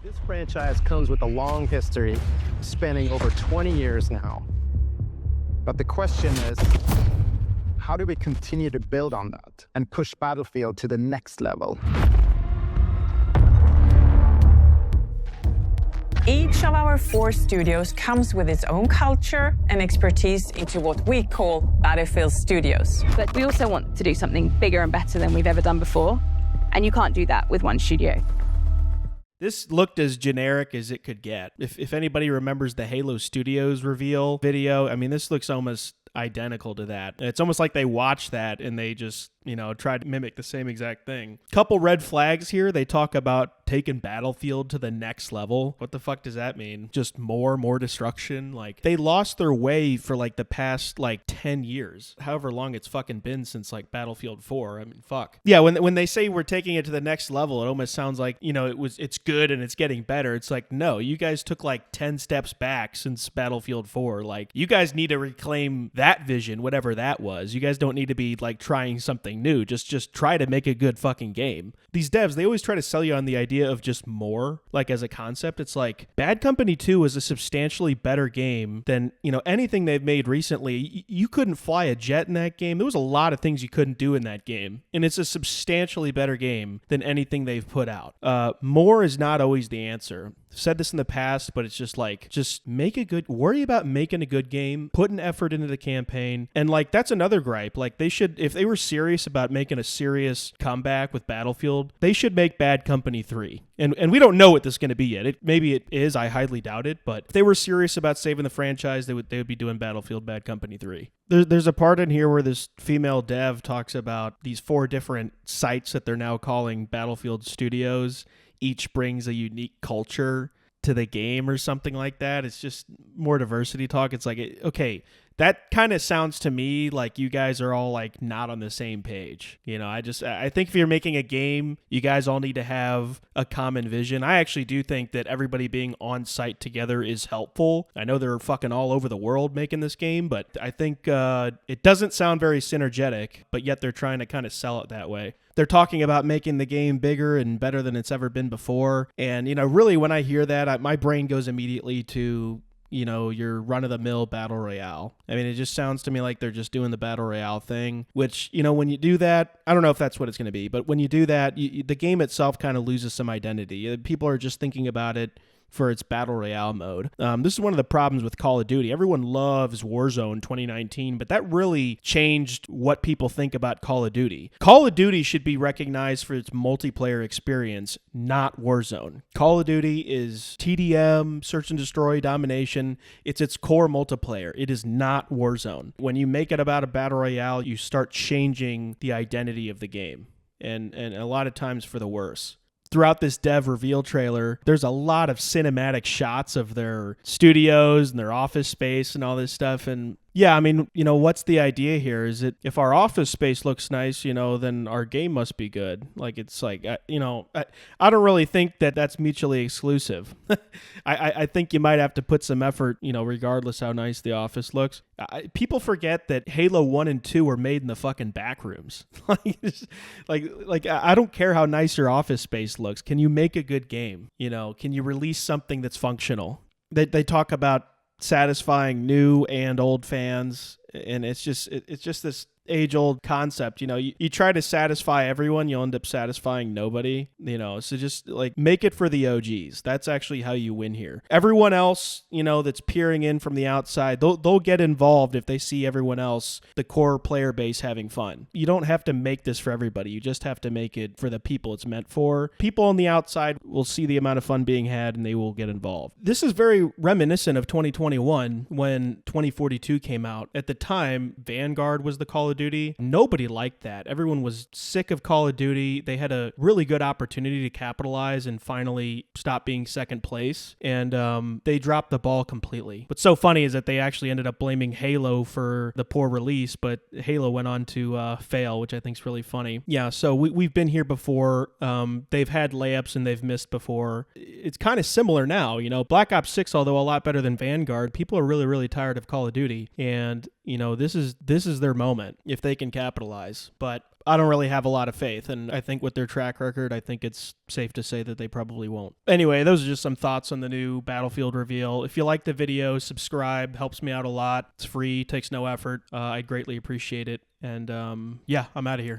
This franchise comes with a long history, spanning over 20 years now. But the question is, how do we continue to build on that and push Battlefield to the next level? Each of our 4 studios comes with its own culture and expertise into what we call Battlefield Studios. But we also want to do something bigger and better than we've ever done before, and you can't do that with one studio. This looked as generic as it could get. If anybody remembers the Halo Studios reveal video, I mean, this looks almost identical to that. It's almost like they watched that and they just, tried to mimic the same exact thing. Couple red flags here. They talk about taking Battlefield to the next level. What the fuck does that mean? Just more destruction? Like, they lost their way for like the past 10 years. However long it's fucking been since like Battlefield 4. I mean, fuck. Yeah, when they say we're taking it to the next level, it almost sounds like, it's good and it's getting better. It's like, no, you guys took like 10 steps back since Battlefield 4. Like, you guys need to reclaim that vision, whatever that was. You guys don't need to be like trying something new. Just try to make a good fucking game. These devs, they always try to sell you on the idea of just more, like as a concept. It's like Bad Company 2 is a substantially better game than, anything they've made recently. You couldn't fly a jet in that game. There was a lot of things you couldn't do in that game. And it's a substantially better game than anything they've put out. More is not always the answer. I've said this in the past, but it's just worry about making a good game, put an effort into the campaign. And that's another gripe. Like, they should, if they were serious about making a serious comeback with Battlefield, they should make Bad Company 3. And we don't know what this is going to be yet. Maybe it is. I highly doubt it. But if they were serious about saving the franchise, they would be doing Battlefield Bad Company 3. There's a part in here where this female dev talks about these 4 different sites that they're now calling Battlefield Studios. Each brings a unique culture to the game or something like that. It's just more diversity talk. It's like, okay, that kind of sounds to me like you guys are all like not on the same page. I think if you're making a game, you guys all need to have a common vision. I actually do think that everybody being on site together is helpful. I know they're fucking all over the world making this game, but I think it doesn't sound very synergetic, but yet they're trying to kind of sell it that way. They're talking about making the game bigger and better than it's ever been before. And, really, when I hear that, my brain goes immediately to, your run-of-the-mill Battle Royale. I mean, it just sounds to me like they're just doing the Battle Royale thing, which, when you do that, I don't know if that's what it's going to be, but when you do that, the game itself kind of loses some identity. People are just thinking about it for its Battle Royale mode. This is one of the problems with Call of Duty. Everyone loves Warzone 2019, but that really changed what people think about Call of Duty. Call of Duty should be recognized for its multiplayer experience, not Warzone. Call of Duty is TDM, search and destroy, domination. It's its core multiplayer. It is not Warzone. When you make it about a Battle Royale, you start changing the identity of the game, and a lot of times for the worse. Throughout this dev reveal trailer, there's a lot of cinematic shots of their studios and their office space and all this stuff. And yeah, I mean, what's the idea here? Is it if our office space looks nice, then our game must be good? Like, it's like, I don't really think that that's mutually exclusive. I think you might have to put some effort, regardless how nice the office looks. People forget that Halo 1 and 2 were made in the fucking back rooms. like I don't care how nice your office space looks. Can you make a good game? Can you release something that's functional? They talk about satisfying new and old fans, and it's just this age-old concept. You try to satisfy everyone, you'll end up satisfying nobody. So just make it for the OGs. That's actually how you win here. Everyone else, that's peering in from the outside, they'll get involved if they see everyone else, the core player base, having fun. You don't have to make this for everybody. You just have to make it for the people it's meant for. People on the outside will see the amount of fun being had and they will get involved. This is very reminiscent of 2021 when 2042 came out. At the time, Vanguard was the Call of Duty. Nobody liked that. Everyone was sick of Call of Duty. They had a really good opportunity to capitalize and finally stop being second place, and they dropped the ball completely. What's so funny is that they actually ended up blaming Halo for the poor release, but Halo went on to fail, which I think is really funny. Yeah, so we've been here before. They've had layups and they've missed before. It's kind of similar now. Black Ops 6, although a lot better than Vanguard, people are really, really tired of Call of Duty, and this is their moment. if they can capitalize. But I don't really have a lot of faith, and I think with their track record, I think it's safe to say that they probably won't. Anyway, those are just some thoughts on the new Battlefield reveal. If you like the video, subscribe, helps me out a lot. It's free, takes no effort. I'd greatly appreciate it. And yeah, I'm out of here.